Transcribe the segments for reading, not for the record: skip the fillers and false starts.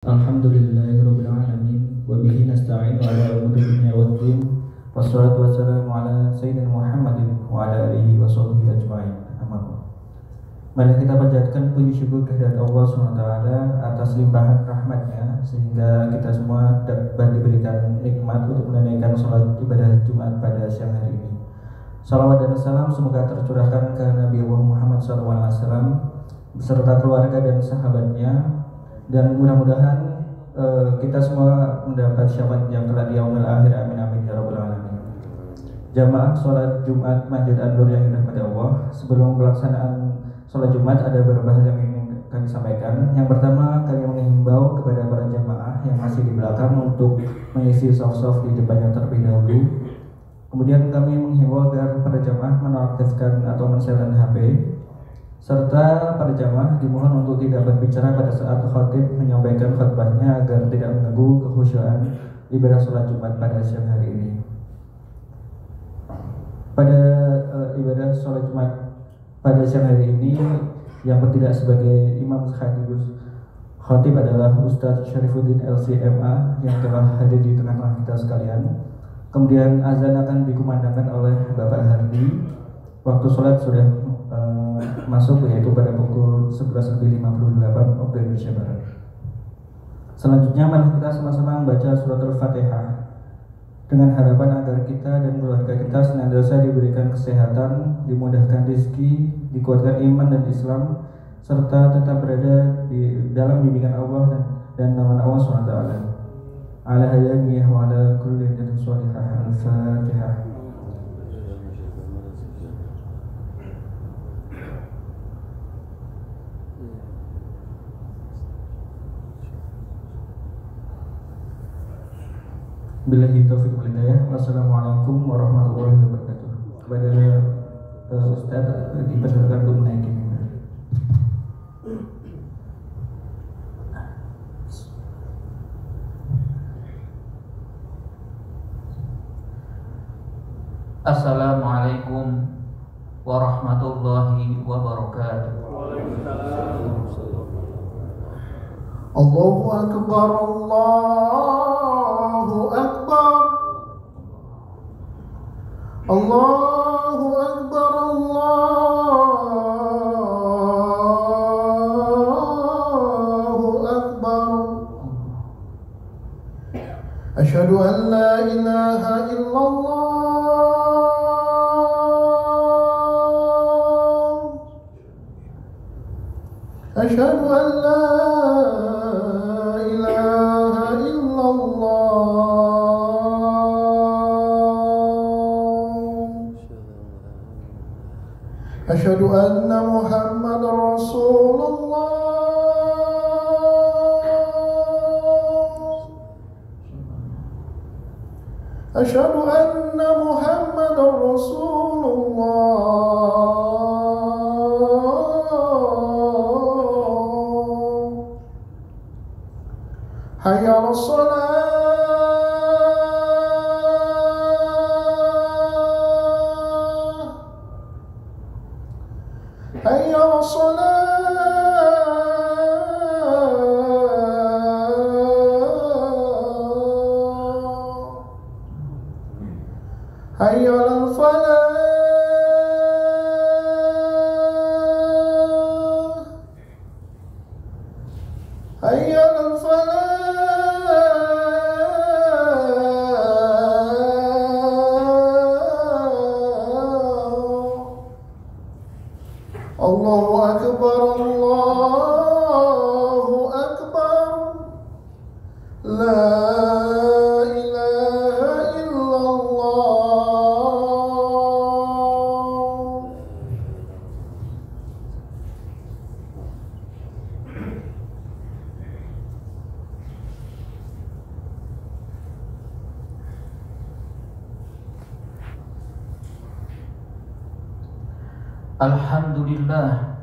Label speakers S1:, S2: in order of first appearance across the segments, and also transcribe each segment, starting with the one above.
S1: Alhamdulillahirabbil alamin wa bihi nasta'inu ala umuri dunya waddin wassalatu wassalamu ala sayyidina Muhammadin wa ala alihi wa sahbihi ajma'in. Mari kita panjatkan puji syukur kehadirat Allah SWT atas limpahan rahmatnya sehingga kita semua dapat diberikan nikmat untuk menunaikan sholat ibadah Jumat pada siang hari ini. Salawat dan salam semoga tercurahkan ke Nabi Muhammad SAW beserta keluarga dan sahabatnya, dan mudah-mudahan kita semua mendapat syafaat yang kelak di yaumil akhir. Amin amin ya rabbal alamin. Jamaah sholat Jumat Masjid An-Nur yang dirahmati Allah, sebelum pelaksanaan sholat Jumat ada beberapa hal yang ingin kami sampaikan. Yang pertama, kami menghimbau kepada para jamaah yang masih di belakang untuk mengisi soft-soft di depannya terlebih dahulu. Kemudian kami menghimbau agar para jamaah menonaktifkan atau men-silent HP, serta para jamaah dimohon untuk tidak berbicara pada saat khatib menyampaikan khutbahnya agar tidak mengganggu kekhusyuan ibadah sholat Jumat pada siang hari ini. Pada ibadah sholat Jumat pada siang hari ini, yang bertindak sebagai imam sekaligus khatib adalah Ustadz Syarifuddin LCMA yang telah hadir di tengah-tengah kita sekalian. Kemudian azan akan dikumandangkan oleh Bapak Hardi. Waktu sholat sudah masuk, yaitu pada pukul 11.58 waktu Indonesia Barat. Selanjutnya mari kita sama-sama membaca surat Al-Fatihah dengan harapan agar kita dan keluarga kita senantiasa diberikan kesehatan, dimudahkan rezeki, dikuatkan iman dan Islam, serta tetap berada di dalam bimbingan Allah dan naungan Allah SWT. Ala hayyaniyah wa ala kulli niyatin shalihah. Al-Fatihah. Billahi taufiq wal hidayah. Wassalamualaikum warahmatullahi wabarakatuh. Kepada Ustaz dipersilakan untuk menaiki mimbar.
S2: Assalamualaikum warahmatullahi wabarakatuh.
S3: Allahu Akbar, Allahu Akbar, Allahu Akbar, Allahu Akbar. Asyhadu an la ilaha illallah, asyhadu an la أشهد أن محمد رسول الله، أشهد أن محمد رسول الله. حي على الصلاة، حي على الصلاة، حي على الفلاح، حي على الفلاح. Allahu Akbar, Allahu Akbar, la ilaha illallah.
S2: Alhamdulillah,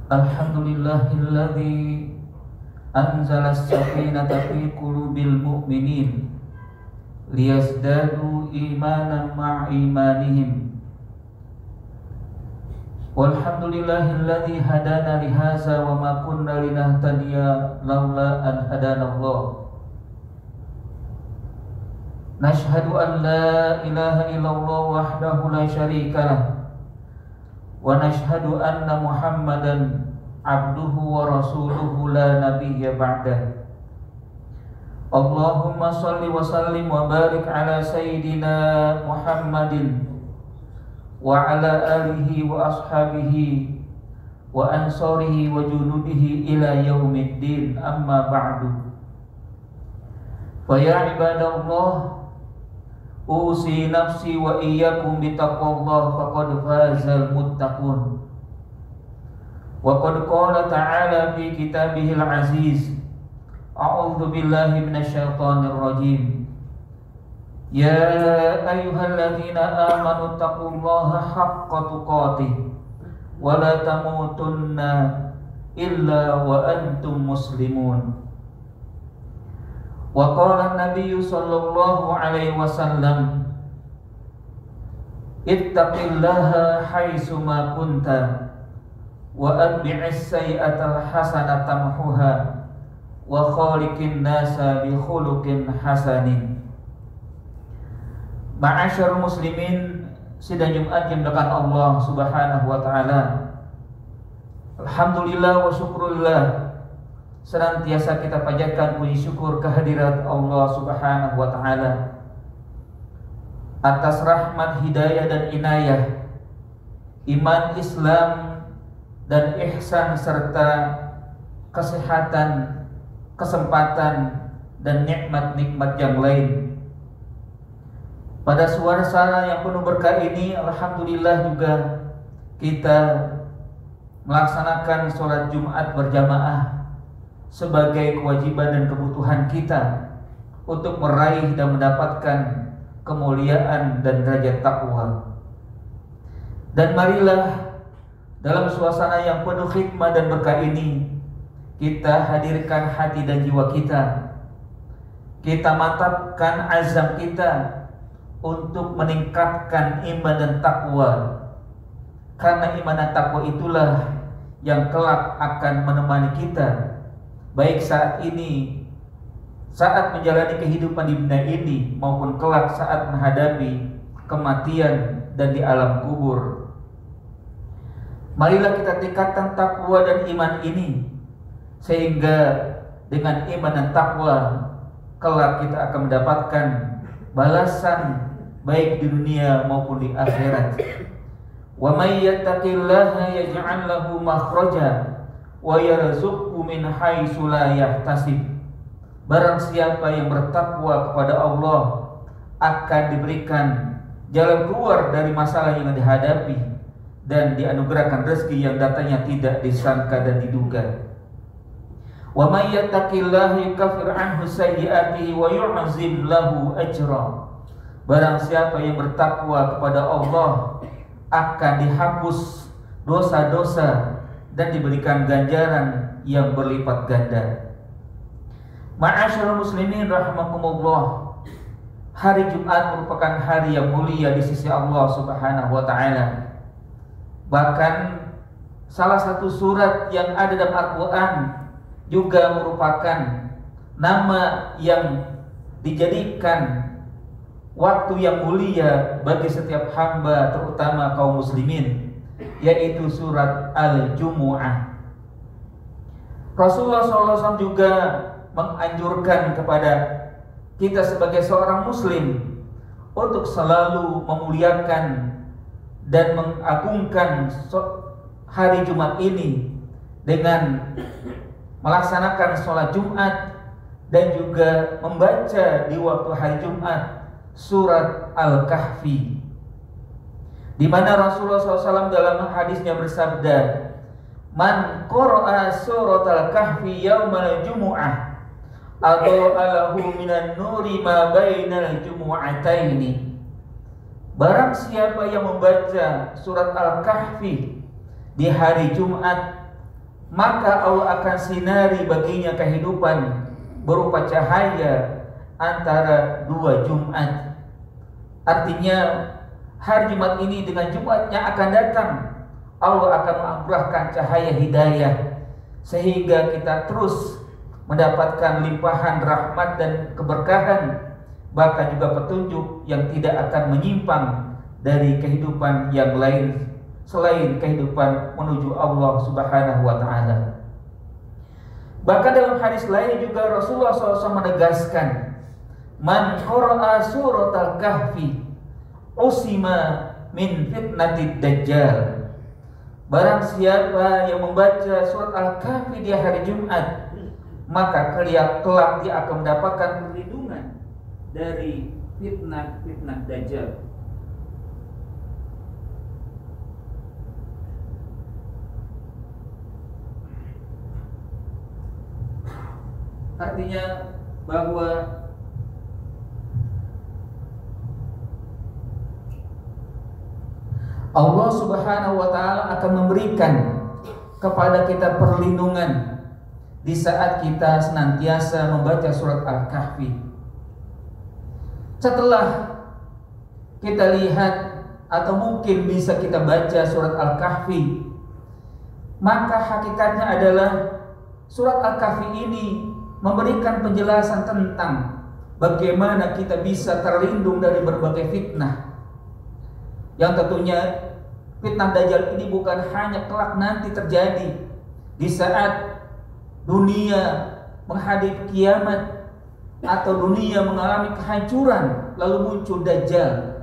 S2: alhamdulillahilladzi anzala as-sakinata fi qulubil mu'minin liyazdadu imanan ma'a imanihim Walhamdulillahilladzi hadana lihaza wa ma kunna linahtadiya laula an hadanallah. Nashhadu an la ilaha illallah wahdahu la syarika lah wa nashhadu anna Muhammadan abduhu wa rasuluhu la nabiyya ba'dah. Allahumma salli wa sallim wa barik ala sayyidina Muhammadin wa ala alihi wa ashabihi wa ansarihi wa junudihi ila yaumiddin, amma ba'du. Fa ya ibadallah, usi nafsi wa iyyakum bitaqwallah faqad fazal muttaqun. Wa qad qala ta'ala fi kitabihil aziz, a'udzu billahi minasyaitonir rajim. Ya ayyuhalladzina amanu taqullaha haqqa tuqatih wa la tamutunna illa wa antum muslimun. Wa qala an-nabiyyu sallallahu alaihi wasallam, ittaqillaha haitsu ma kunta wa atbi'is sayyi'atal hasanata tamhuha wa khaliqin nasa bi khuluqin hasanin. Ma'asyarul muslimin, sidang Jumat yang dimuliakan Allah Subhanahu wa taala. Alhamdulillah wa syukurillah, senantiasa kita panjatkan puji syukur kehadirat Allah Subhanahu wa taala atas rahmat, hidayah dan inayah, iman, Islam dan ihsan serta kesehatan, kesempatan dan nikmat-nikmat yang lain. Pada suasana yang penuh berkah ini, alhamdulillah juga kita melaksanakan sholat Jumat berjamaah sebagai kewajiban dan kebutuhan kita untuk meraih dan mendapatkan kemuliaan dan derajat takwa. Dan marilah dalam suasana yang penuh hikmah dan berkah ini, kita hadirkan hati dan jiwa kita. Kita mantapkan azam kita untuk meningkatkan iman dan takwa, karena iman dan takwa itulah yang kelak akan menemani kita, baik saat ini, saat menjalani kehidupan di dunia ini, maupun kelak saat menghadapi kematian dan di alam kubur. Marilah kita tingkatkan takwa dan iman ini, sehingga dengan iman dan takwa kelak kita akan mendapatkan balasan baik di dunia maupun di akhirat. Wa may yattaqillaha yaj'al lahu makhraja wa yarzuqhu min haitsu la yahtasib. Barang siapa yang bertakwa kepada Allah akan diberikan jalan keluar dari masalah yang dihadapi dan dianugerahkan rezeki yang datangnya tidak disangka dan diduga. Wa may yattaqillaha yukaffir anhu sayyi'atihi wa yu'zim lahu ajra. Barang siapa yang bertakwa kepada Allah akan dihapus dosa-dosa dan diberikan ganjaran yang berlipat ganda. Ma'asyarul muslimin rahimakumullah, hari Jumat merupakan hari yang mulia di sisi Allah Subhanahu wa taala. Bahkan salah satu surat yang ada dalam Al-Qur'an juga merupakan nama yang dijadikan waktu yang mulia bagi setiap hamba, terutama kaum muslimin, yaitu surat Al-Jumu'ah. Rasulullah SAW juga menganjurkan kepada kita sebagai seorang muslim untuk selalu memuliakan dan mengagungkan hari Jumat ini dengan melaksanakan sholat Jumat dan juga membaca di waktu hari Jumat surat Al-Kahfi, di mana Rasulullah SAW dalam hadisnya bersabda, "Man qara'a surat Al-Kahfi yaumal jumu'ah adha'alahu minan nuri ma bainal jumu'ataini." Barang siapa yang membaca surat Al-Kahfi di hari Jumat, maka Allah akan sinari baginya kehidupan berupa cahaya antara dua Jumat. Artinya hari Jumat ini dengan Jumatnya akan datang, Allah akan menganugerahkan cahaya hidayah sehingga kita terus mendapatkan limpahan rahmat dan keberkahan, bahkan juga petunjuk yang tidak akan menyimpang dari kehidupan yang lain selain kehidupan menuju Allah Subhanahu wa taala. Bahkan dalam hadis lain juga Rasulullah SAW menegaskan, man qara'a suratal kahfi usima min fitnatid dajjal. Barang siapa yang membaca surat Al-Kahfi di hari Jumat, maka kelak dia akan mendapatkan perlindungan dari fitnah dajjal. Artinya bahwa Allah Subhanahu wa taala akan memberikan kepada kita perlindungan di saat kita senantiasa membaca surat Al-Kahfi. Setelah kita lihat atau mungkin bisa kita baca surat Al-Kahfi, maka hakikatnya adalah surat Al-Kahfi ini memberikan penjelasan tentang bagaimana kita bisa terlindung dari berbagai fitnah. Yang tentunya fitnah dajjal ini bukan hanya kelak nanti terjadi di saat dunia menghadapi kiamat atau dunia mengalami kehancuran lalu muncul dajjal,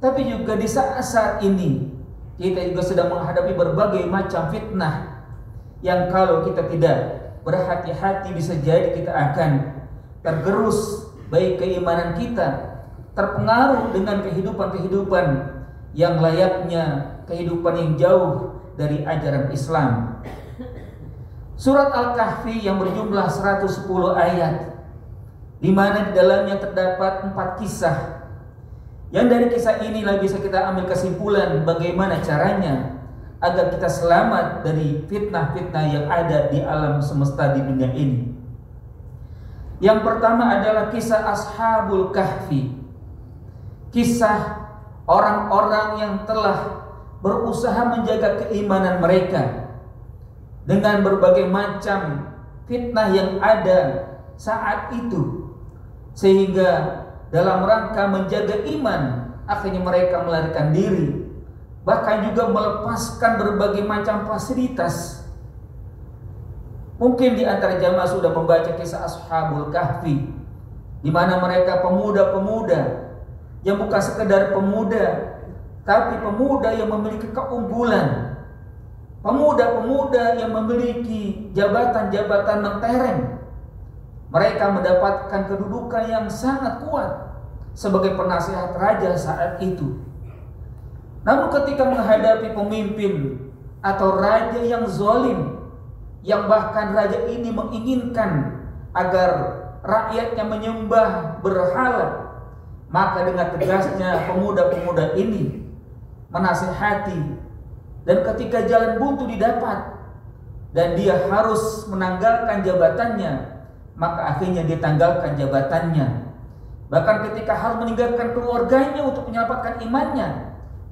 S2: tapi juga di saat ini kita juga sedang menghadapi berbagai macam fitnah yang kalau kita tidak berhati-hati bisa jadi kita akan tergerus baik keimanan kita, terpengaruh dengan kehidupan yang layaknya kehidupan yang jauh dari ajaran Islam. Surat Al-Kahfi yang berjumlah 110 ayat, di mana di dalamnya terdapat 4 kisah. Yang dari kisah inilah bisa kita ambil kesimpulan bagaimana caranya agar kita selamat dari fitnah-fitnah yang ada di alam semesta di dunia ini. Yang pertama adalah kisah Ashabul Kahfi, kisah orang-orang yang telah berusaha menjaga keimanan mereka dengan berbagai macam fitnah yang ada saat itu, sehingga dalam rangka menjaga iman akhirnya mereka melarikan diri, bahkan juga melepaskan berbagai macam fasilitas. Mungkin di antara jamaah sudah membaca kisah Ashabul Kahfi, di mana mereka pemuda-pemuda yang bukan sekedar pemuda, tapi pemuda yang memiliki keunggulan, pemuda-pemuda yang memiliki jabatan-jabatan mentereng. Mereka mendapatkan kedudukan yang sangat kuat sebagai penasihat raja saat itu. Namun ketika menghadapi pemimpin atau raja yang zalim, yang bahkan raja ini menginginkan agar rakyatnya menyembah berhala, maka dengan tegasnya pemuda-pemuda ini menasihati, dan ketika jalan buntu didapat dan dia harus menanggalkan jabatannya, maka akhirnya dia tanggalkan jabatannya. Bahkan ketika harus meninggalkan keluarganya untuk menyelamatkan imannya,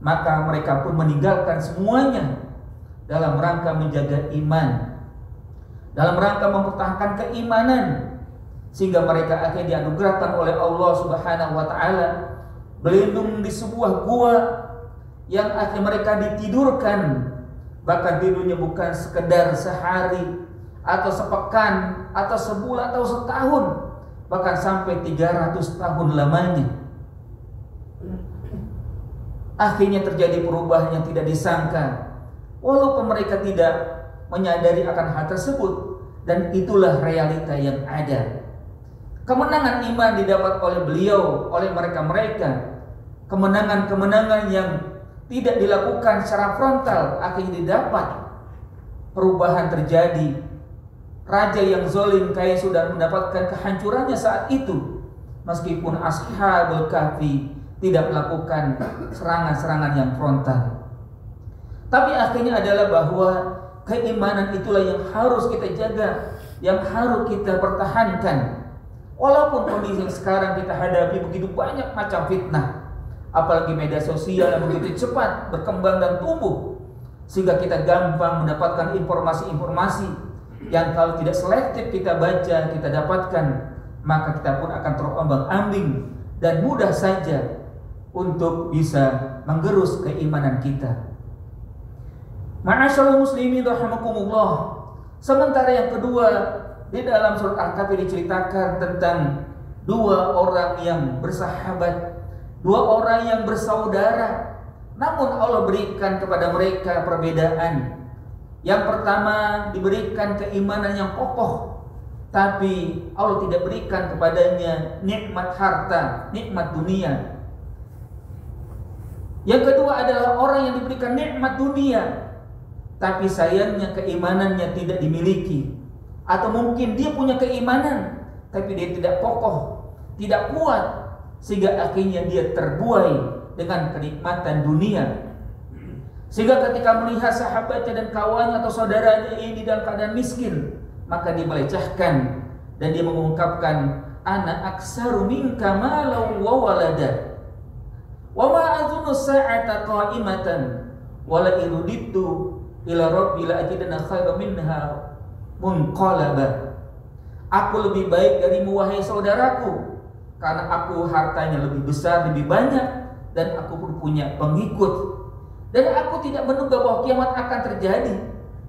S2: maka mereka pun meninggalkan semuanya dalam rangka menjaga iman, dalam rangka mempertahankan keimanan, sehingga mereka akhirnya dianugerahkan oleh Allah Subhanahu wa taala berlindung di sebuah gua yang akhirnya mereka ditidurkan, bahkan tidurnya bukan sekedar sehari atau sepekan atau sebulan atau setahun, bahkan sampai 300 tahun lamanya. Akhirnya terjadi perubahan yang tidak disangka, walaupun mereka tidak menyadari akan hal tersebut, dan itulah realita yang ada. Kemenangan iman didapat oleh beliau, oleh mereka-mereka. Kemenangan-kemenangan yang tidak dilakukan secara frontal akhirnya didapat. Perubahan terjadi. Raja yang zalim kayak sudah mendapatkan kehancurannya saat itu, meskipun Ashabul Kahfi tidak melakukan serangan-serangan yang frontal. Tapi akhirnya adalah bahwa keimanan itulah yang harus kita jaga, yang harus kita pertahankan. Walaupun kondisi yang sekarang kita hadapi begitu banyak macam fitnah, apalagi media sosial yang begitu cepat berkembang dan tumbuh, sehingga kita gampang mendapatkan informasi-informasi yang kalau tidak selektif kita baca, kita dapatkan, maka kita pun akan terombang-ambing dan mudah saja untuk bisa menggerus keimanan kita. Ma'asyiral muslimin rahimakumullah. Sementara yang kedua, di dalam surat Al-Kahfi diceritakan tentang dua orang yang bersahabat, dua orang yang bersaudara, namun Allah berikan kepada mereka perbedaan. Yang pertama diberikan keimanan yang kokoh, tapi Allah tidak berikan kepadanya nikmat harta, nikmat dunia. Yang kedua adalah orang yang diberikan nikmat dunia, tapi sayangnya keimanannya tidak dimiliki. Atau mungkin dia punya keimanan, tapi dia tidak kokoh, tidak kuat, sehingga akhirnya dia terbuai dengan kenikmatan dunia. Sehingga ketika melihat sahabatnya dan kawannya atau saudaranya ini dalam keadaan miskin, maka dia melecehkan dan dia mengungkapkan, ana aktsaru minka malan wa walada wa ma azunnu sa'ata qa'imatan wa la iruditu ila rabbi la ajidanna khairan minha munqalaba. Aku lebih baik darimu wahai saudaraku, karena aku hartanya lebih besar, lebih banyak, dan aku pun punya pengikut. Dan aku tidak menduga bahwa kiamat akan terjadi.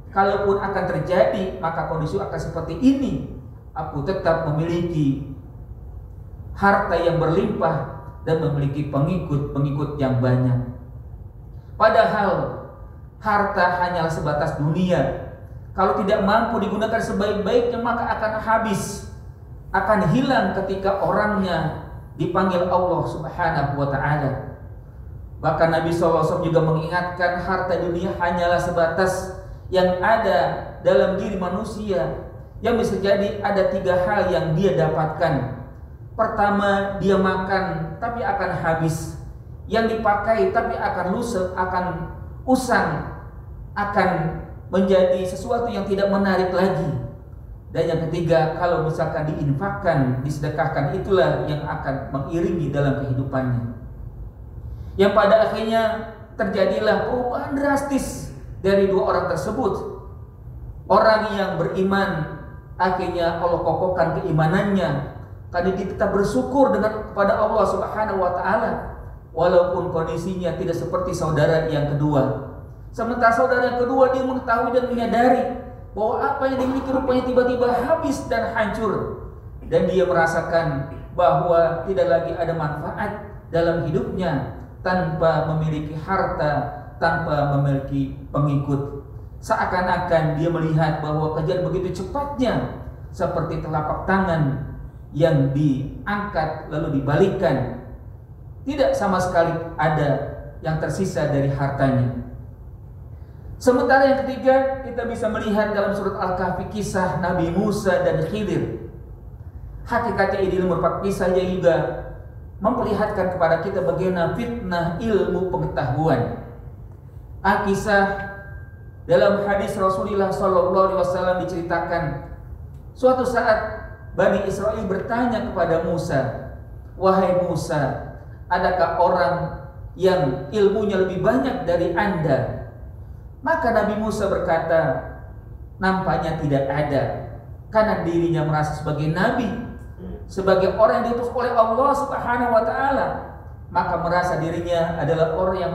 S2: Kalaupun akan terjadi, maka kondisi akan seperti ini. Aku tetap memiliki harta yang berlimpah dan memiliki pengikut-pengikut yang banyak. Padahal harta hanyalah sebatas dunia. Kalau tidak mampu digunakan sebaik-baiknya, maka akan habis, akan hilang ketika orangnya dipanggil Allah Subhanahu wa ta'ala. Bahkan Nabi SAW juga mengingatkan harta dunia hanyalah sebatas yang ada dalam diri manusia, yang bisa jadi ada 3 hal yang dia dapatkan. Pertama, dia makan tapi akan habis. Yang dipakai tapi akan lusuh, akan usang, akan menjadi sesuatu yang tidak menarik lagi. Dan yang ketiga, kalau misalkan diinfakkan, disedekahkan, itulah yang akan mengiringi dalam kehidupannya. Yang pada akhirnya terjadilah perubahan drastis dari 2 orang tersebut. Orang yang beriman akhirnya Allah kokohkan keimanannya, karena dia tetap bersyukur kepada Allah Subhanahu wa ta'ala, walaupun kondisinya tidak seperti saudara yang kedua. Sementara saudara yang kedua, dia mengetahui dan menyadari bahwa apa yang dimiliki rupanya tiba-tiba habis dan hancur, dan dia merasakan bahwa tidak lagi ada manfaat dalam hidupnya tanpa memiliki harta, tanpa memiliki pengikut. Seakan-akan dia melihat bahwa kejadian begitu cepatnya, seperti telapak tangan yang diangkat lalu dibalikkan, tidak sama sekali ada yang tersisa dari hartanya. Sementara yang ketiga, kita bisa melihat dalam surat Al-Kahfi kisah Nabi Musa dan Khidir. Hakikatnya ini merupakan kisah yang juga memperlihatkan kepada kita bagaimana fitnah ilmu pengetahuan. Kisah dalam hadis Rasulullah SAW diceritakan, suatu saat Bani Israel bertanya kepada Musa, wahai Musa, adakah orang yang ilmunya lebih banyak dari Anda? Maka Nabi Musa berkata, nampaknya tidak ada, karena dirinya merasa sebagai nabi, sebagai orang yang diutus oleh Allah Subhanahu wa ta'ala, maka merasa dirinya adalah orang yang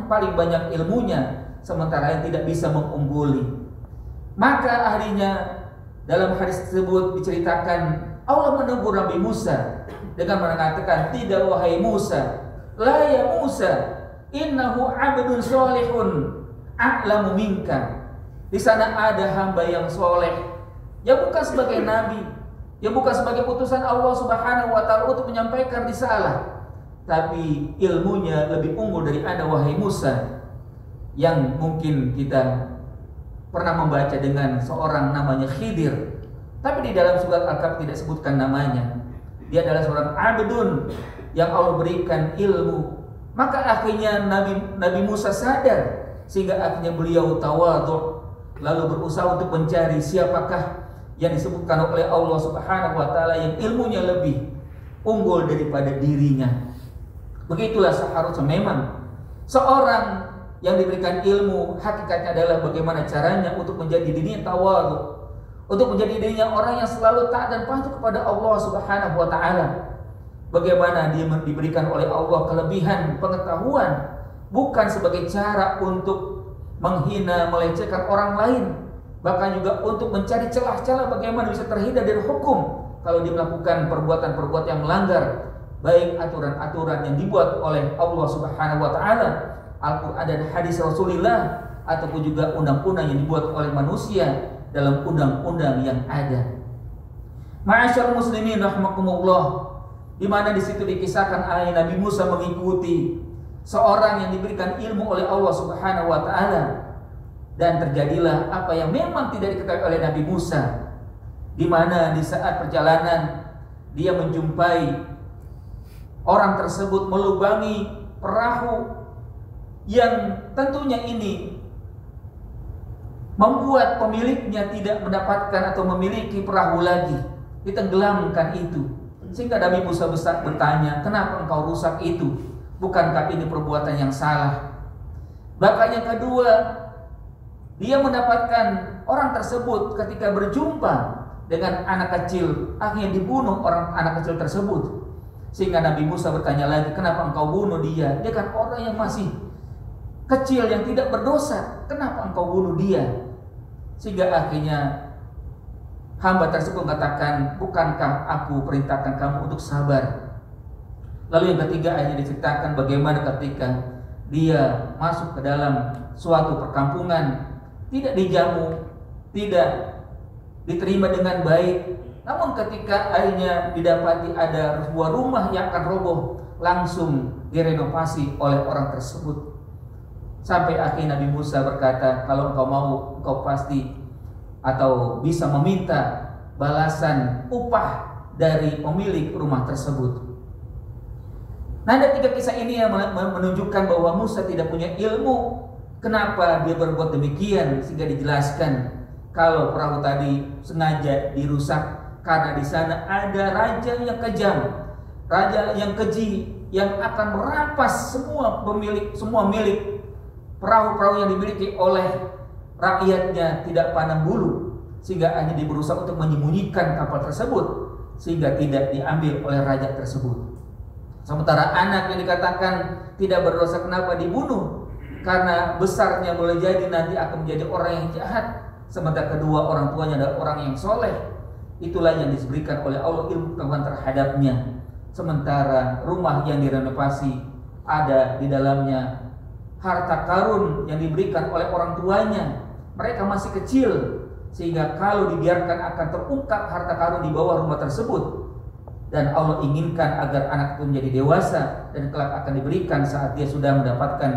S2: paling banyak ilmunya, sementara yang tidak bisa mengungguli. Maka akhirnya dalam hadis tersebut diceritakan, Allah menegur Nabi Musa dengan mengatakan, tidak wahai Musa, la ya Musa, innahu abdun sholihun a'lamu minka. Di sana ada hamba yang soleh, yang bukan sebagai nabi, yang bukan sebagai utusan Allah Subhanahu wa ta'ala untuk menyampaikan risalah, tapi ilmunya lebih unggul dari Anda wahai Musa. Yang mungkin kita pernah membaca dengan seorang namanya Khidir, tapi di dalam surat Al-Kahfi tidak sebutkan namanya. Dia adalah seorang abdun yang Allah berikan ilmu. Maka akhirnya Nabi Musa sadar, sehingga akhirnya beliau tawadhu, lalu berusaha untuk mencari siapakah yang disebutkan oleh Allah Subhanahu wa ta'ala yang ilmunya lebih unggul daripada dirinya. Begitulah seharusnya memang seorang yang diberikan ilmu hakikatnya adalah bagaimana caranya untuk menjadi dirinya tawadhu, untuk menjadi dirinya orang yang selalu taat dan patuh kepada Allah Subhanahu wa taala. Bagaimana dia diberikan oleh Allah kelebihan pengetahuan, bukan sebagai cara untuk menghina, melecehkan orang lain, bahkan juga untuk mencari celah-celah bagaimana bisa terhindar dari hukum kalau dia melakukan perbuatan-perbuatan yang melanggar baik aturan-aturan yang dibuat oleh Allah Subhanahu wa taala, Al-Qur'an dan hadis Rasulullah, ataupun juga undang-undang yang dibuat oleh manusia dalam undang-undang yang ada. Ma'asyarul muslimin rahimakumullah, di mana di situ dikisahkan Nabi Musa mengikuti seorang yang diberikan ilmu oleh Allah Subhanahu wa taala, dan terjadilah apa yang memang tidak diketahui oleh Nabi Musa, di mana di saat perjalanan dia menjumpai orang tersebut melubangi perahu yang tentunya ini membuat pemiliknya tidak mendapatkan atau memiliki perahu lagi, ditenggelamkan itu. Sehingga Nabi Musa bertanya, kenapa engkau rusak itu? Bukankah ini perbuatan yang salah? Bahkan yang kedua, dia mendapatkan orang tersebut ketika berjumpa dengan anak kecil, akhirnya dibunuh anak kecil tersebut. Sehingga Nabi Musa bertanya lagi, kenapa engkau bunuh dia? Dia kan orang yang masih kecil yang tidak berdosa, kenapa engkau bunuh dia? Sehingga akhirnya hamba tersebut mengatakan, bukankah aku perintahkan kamu untuk sabar? Lalu yang ketiga akhirnya diceritakan bagaimana ketika dia masuk ke dalam suatu perkampungan, tidak dijamu, tidak diterima dengan baik. Namun ketika akhirnya didapati ada sebuah rumah yang akan roboh, langsung direnovasi oleh orang tersebut. Sampai akhirnya Nabi Musa berkata, kalau engkau mau, engkau pasti atau bisa meminta balasan upah dari pemilik rumah tersebut. Nah, ada 3 kisah ini yang menunjukkan bahwa Musa tidak punya ilmu. Kenapa dia berbuat demikian? Sehingga dijelaskan kalau perahu tadi sengaja dirusak karena di sana ada raja yang kejam, raja yang keji, yang akan merampas semua milik perahu-perahu yang dimiliki oleh rakyatnya tidak pandang bulu, sehingga hanya berusaha untuk menyembunyikan kapal tersebut sehingga tidak diambil oleh raja tersebut. Sementara anak yang dikatakan tidak berdosa, kenapa dibunuh? Karena besarnya boleh jadi nanti akan menjadi orang yang jahat, sementara kedua orang tuanya adalah orang yang soleh. Itulah yang diberikan oleh Allah ilmu pengetahuan terhadapnya. Sementara rumah yang direnovasi ada di dalamnya harta karun yang diberikan oleh orang tuanya. Mereka masih kecil, sehingga kalau dibiarkan akan terungkap harta karun di bawah rumah tersebut. Dan Allah inginkan agar anak itu menjadi dewasa dan kelak akan diberikan saat dia sudah mendapatkan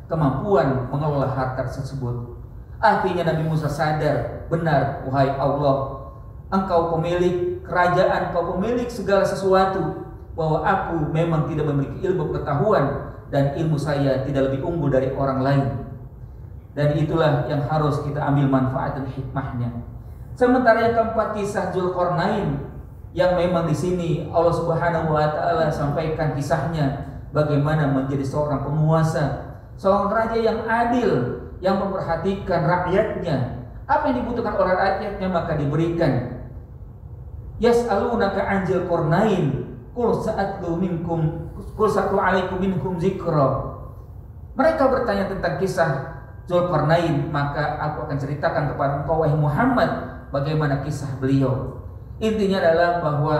S2: kemampuan mengelola harta tersebut. Akhirnya Nabi Musa sadar, benar wahai Allah, engkau pemilik kerajaan, engkau pemilik segala sesuatu, bahwa aku memang tidak memiliki ilmu pengetahuan dan ilmu saya tidak lebih unggul dari orang lain. Dan itulah yang harus kita ambil manfaat dan hikmahnya. Sementara yang keempat, kisah Dzulqarnain, yang memang di sini Allah Subhanahu wa taala sampaikan kisahnya bagaimana menjadi seorang penguasa, seorang raja yang adil, yang memperhatikan rakyatnya. Apa yang dibutuhkan oleh rakyatnya maka diberikan. Yas'alunaka 'an Dzulqarnain, qul sa'atlu alaikum minkum dzikra. Mereka bertanya tentang kisah Dzulqarnain, maka aku akan ceritakan kepada engkau wahai Muhammad bagaimana kisah beliau. Intinya adalah bahwa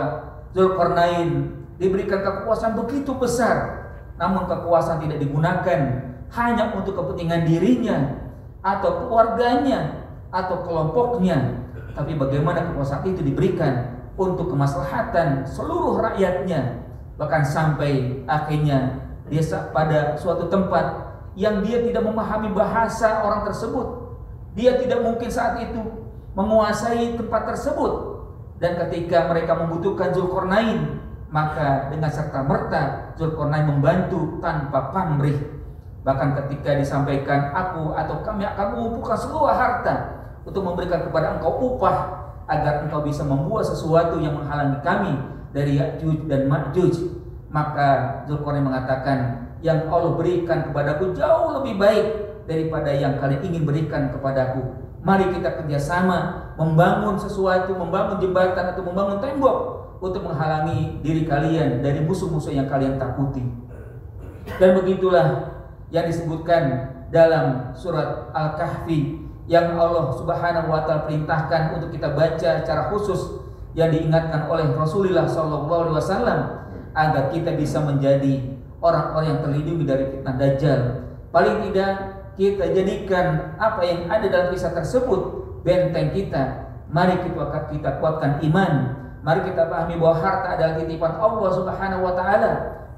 S2: Dzulqarnain diberikan kekuasaan begitu besar, namun kekuasaan tidak digunakan hanya untuk kepentingan dirinya atau keluarganya atau kelompoknya, tapi bagaimana kekuasaan itu diberikan untuk kemaslahatan seluruh rakyatnya. Bahkan sampai akhirnya dia pada suatu tempat yang dia tidak memahami bahasa orang tersebut, dia tidak mungkin saat itu menguasai tempat tersebut. Dan ketika mereka membutuhkan Dzulqarnain, maka dengan serta-merta Dzulqarnain membantu tanpa pamrih. Bahkan ketika disampaikan, aku atau kami akan mengumpulkan seluruh harta untuk memberikan kepada engkau upah agar engkau bisa membuat sesuatu yang menghalangi kami dari Ya'juj dan Ma'juj. Maka Dzulqarnain mengatakan, yang Allah berikan kepadaku jauh lebih baik daripada yang kalian ingin berikan kepadaku. Mari kita kerjasama membangun sesuatu, membangun jembatan atau membangun tembok untuk menghalangi diri kalian dari musuh-musuh yang kalian takuti. Dan begitulah yang disebutkan dalam surat Al-Kahfi yang Allah Subhanahu wa taala perintahkan untuk kita baca secara khusus, yang diingatkan oleh Rasulullah SAW agar kita bisa menjadi orang-orang yang terlindungi dari fitnah Dajjal. Paling tidak kita jadikan apa yang ada dalam kisah tersebut benteng kita. Mari kita kuatkan iman. Mari kita pahami bahwa harta adalah titipan Allah Subhanahu wa taala.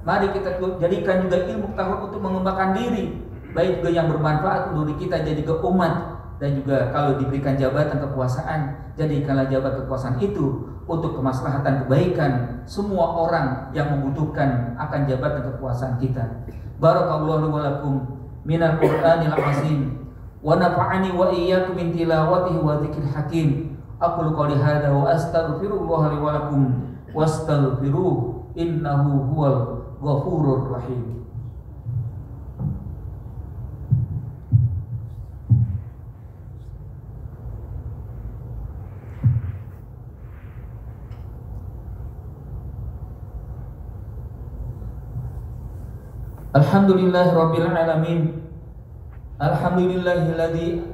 S2: Mari kita jadikan juga ilmu pengetahuan untuk mengembangkan diri, baik juga yang bermanfaat untuk diri kita jadi ke umat. Dan juga kalau diberikan jabatan kekuasaan, jadikanlah jabatan kekuasaan itu untuk kemaslahatan kebaikan semua orang yang membutuhkan akan jabatan kekuasaan kita. Barakallahu wa lakum minal Qur'anil azim wa nafa'ani wa iyyakum min tilawatihi wa dzikril hakim. Aqulu qouli hadza wa astaghfirullah li wa lakum wastaghfiruh innahu huwal ghafurur rahim. Alhamdulillah Rabbil Alamin. Alhamdulillahilladzi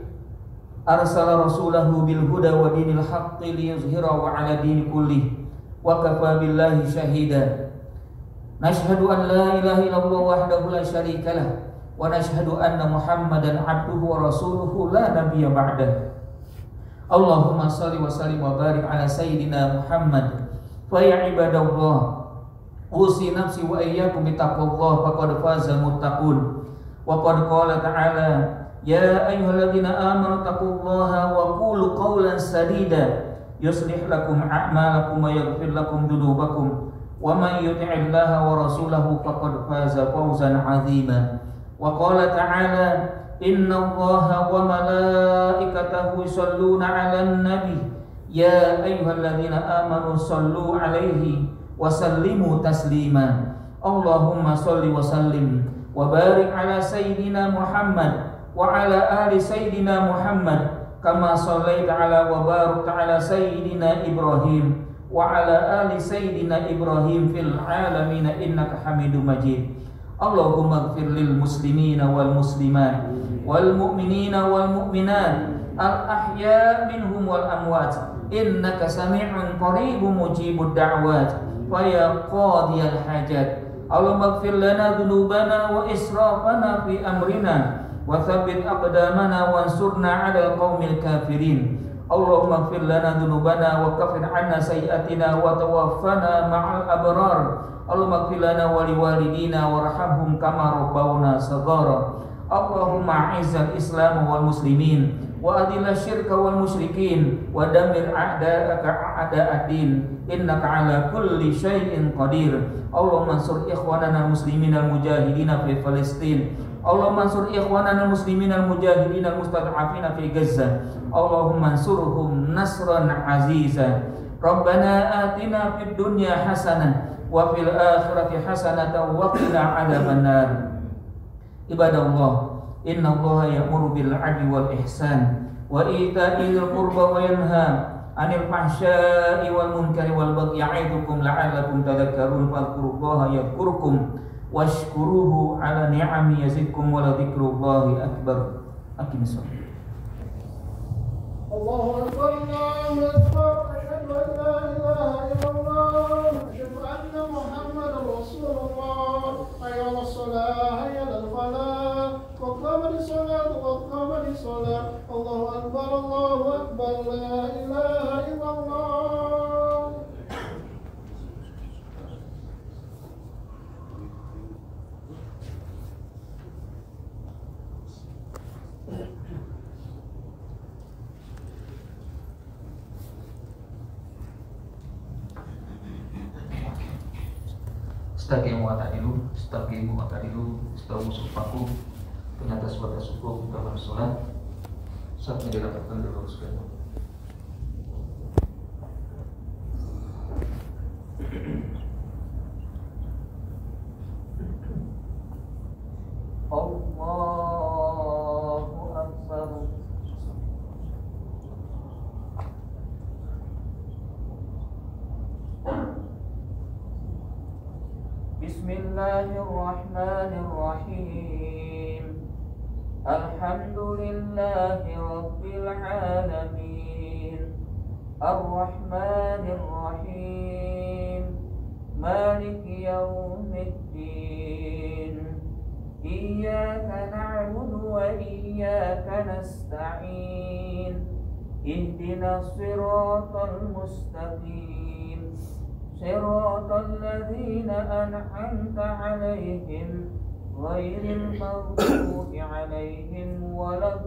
S2: arsala rasulahu bil huda wa dinil haqqi liyuzhirahu 'ala dini kullih wa kafa billahi syahida. Nashhadu an la ilaha illallah wahdahu la syarika lah wa nashhadu anna Muhammadan 'abduhu wa rasuluhu la nabiyya ba'dah. Allahumma shalli wa sallim wa barik 'ala sayyidina Muhammad. Fa ya ibadallah, usi nafsi wa iyyakum bittaqwallah faqad fazal muttaqun. Wa qad qala ta'ala ya ayyuhalladzina amanu taqullaha wa qulu qawlan sadida yuslih lakum a'malakum wa yaghfir lakum dzunubakum wa man yuti'illaha wa rasulahu faqad faza fawzan 'azima. Wa qala ta'ala innallaha wa malaikatahu yusholluna 'alan nabi ya ayyuhalladzina amanu shallu 'alaihi wasallimu taslima. Allahumma salli wa sallim wa barik ala sayyidina Muhammad wa ala ali sayyidina Muhammad kama sallaita ala wa barakta ala sayyidina Ibrahim wa ala ali sayyidina Ibrahim fil alamin innaka Hamidum Majid. Allahumma ighfir lil muslimina wal muslimat wal mu'minina wal mu'minat al ahya minhum wal amwat innaka sami'un qaribun mujibud da'wat faya qadiyal hajat. Allahumma ighfir lana dhunubana wa israfana fi amrina wa thabbit aqdamana wansurna 'alal qaumil kafirin. Allahumma ighfir lana dhunubana wa kaffir 'anna sayyi'atina wa tawaffana ma'al abrar. Allahumma ighfir lana wa liwalidina warhamhum kama rabbawna shaghara. Allahumma a'izzal islam wal muslimin wa adillah syirka wal musyrikin wa damir a'da'aka a'da'ad-din innaka ala kulli syai'in qadir. Allahumma ansur ikhwanana muslimin al-mujahidin fi Palestin. Allahumma ansur ikhwanana muslimin al-mujahidin al-mustad'afin fi Gaza. Allahumma ansurhum nasran aziza. Rabbana atina fid dunya hasanah wa fil akhirati hasanah wa qina adzabannar. Ibadallah, innallaha ya'muru bil 'adli wal ihsan wa ita'i dzil qurba wa yanha 'anil fahsya'i wal munkari wal baghi ya'idukum la'allakum tadhakkarun. Fadhkurullaha yadhkurkum washkuruhu 'ala ni'ami yazidkum wa la dzikrullahi akbar. Aqimis shalah.
S3: Allahu akbar, Allahu akbar, asyhadu an la ilaha illallah, asyhadu anna Muhammadar Rasulullah. Hayya 'alas shalah, hayya 'alal falah, qad qamatis shalah, qad qamatis shalah. Allahu akbar, la ilaha illallah.
S2: Istaqimu wa ta'dilu, istaqimu wa ta'dilu, istawu sufaku. Ternyata suatu suku kita bersolat saatnya didapatkan dulu sekali. Allah Bismillahirrahmanirrahim. Alhamdulillahi Rabbil Alamin. Ar-Rahmanir-Rahim. Maliki Yawmiddin. Iyyaka na'budu wa iyyaka nasta'in. Ihdinas siratal mustaqim. Siratal ladzina an'amta 'alaihim ghairil maghdubi 'alaihim waladdallin.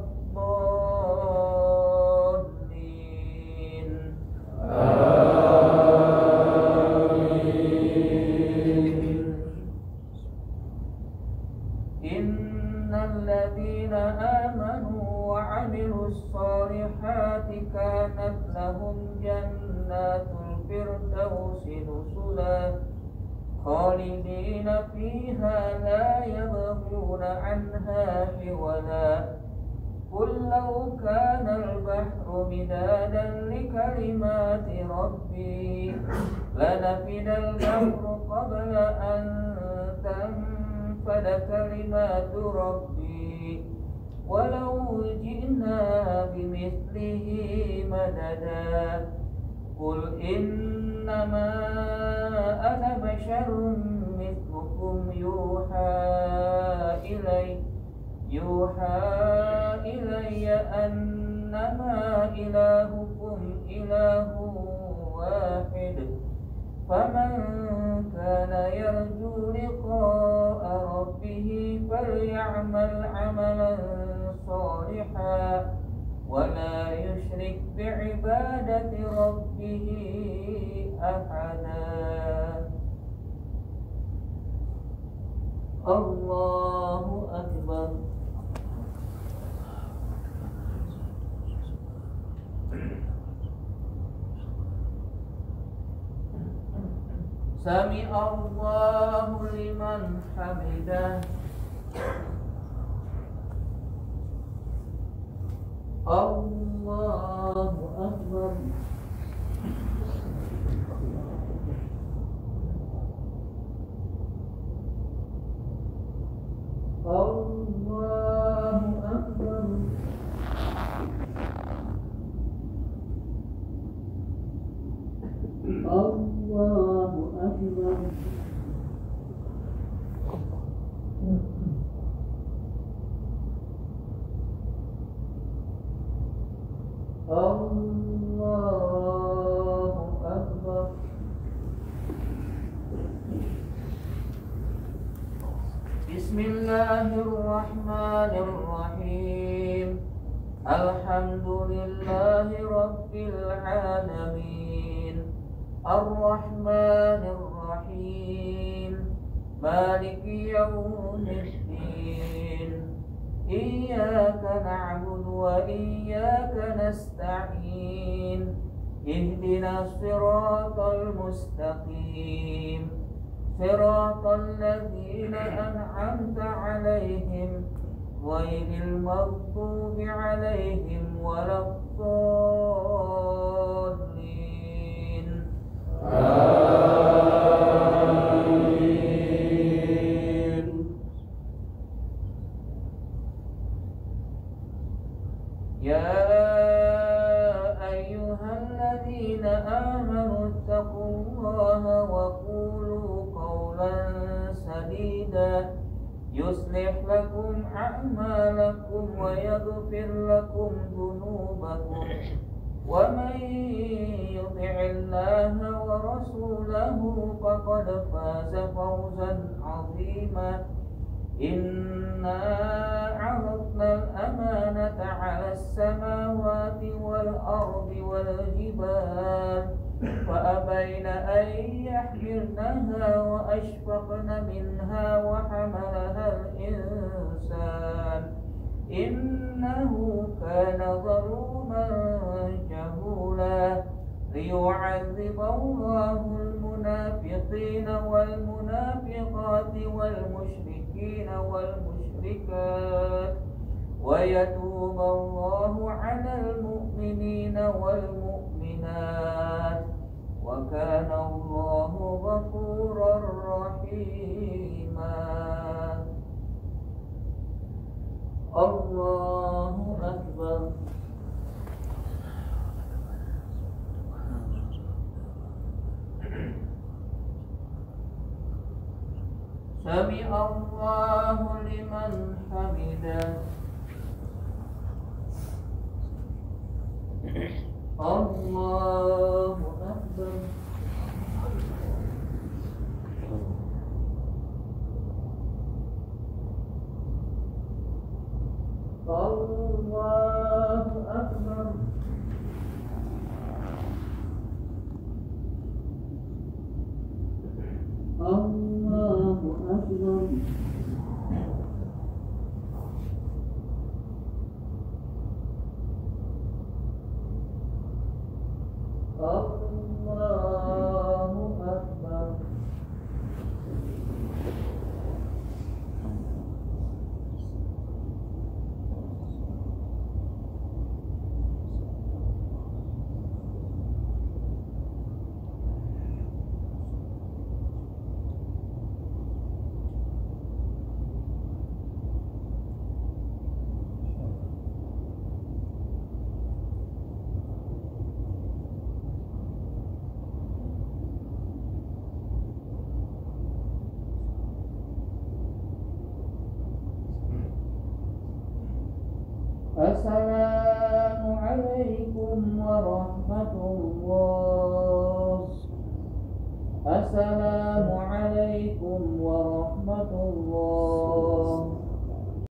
S2: Innal ladzina amanu wa 'amilus solihati kanat lahum jannatul firdausi nuzula khalidina fiha la yabghuna 'anha hiwala. Qul law kana al-bahru midadan li kalimati rabbi lanafida al-bahru qabla an tanfada kalimatu rabbi walau ji'na bimithlihi madada. Qul innama ana basharun mithlukum yuha ilayya annama ilahukum ilahu wahid. Faman kana yarju liqa'a rabbih faly'amal 'amalan salihan wa la yushrik bi'ibadati rabbih ahada. Allahu Akbar. Sami Allahu liman hamidah. Allahu Akbar. Allahu Akbar. Allahu Akbar. Allahu Akbar. Bismillahirrahmanirrahim. Alhamdulillahi Rabbil Alamin. Ar-Rahmanir-Rahim. Maliki Yawmiddin. Iyyaka na'budu wa iyyaka nasta'in. Ihdinas siratal mustaqim. Siratal ladzina an'amta 'alaihim ghairil maghdubi 'alaihim waladdallin. Amin. Ya ayyuhalladzina amanu taqullaha wa qulu qawlan sadida yuslih lakum a'malakum wa yaghfir lakum dhunubakum wa man yuti'illaha wa rasulahu faqad faza fawzan 'azima. Inna 'aradna al-amanata 'ala as-samawati wal-ardi wal-jibali فأبين أن يحملنها وأشفقن منها وحملها الإنسان إنه كان ظلوما جهولا. ليعذب الله المنافقين والمنافقات والمشركين والمشركات ويتوب الله على المؤمنين والمؤمنات وكان الله غفورا رحيما. عظيما الله أكبر سمع الله لمن حمده الله أكبر الله أكبر الله أكبر الله أكبر السلام عليكم ورحمة الله السلام عليكم ورحمة الله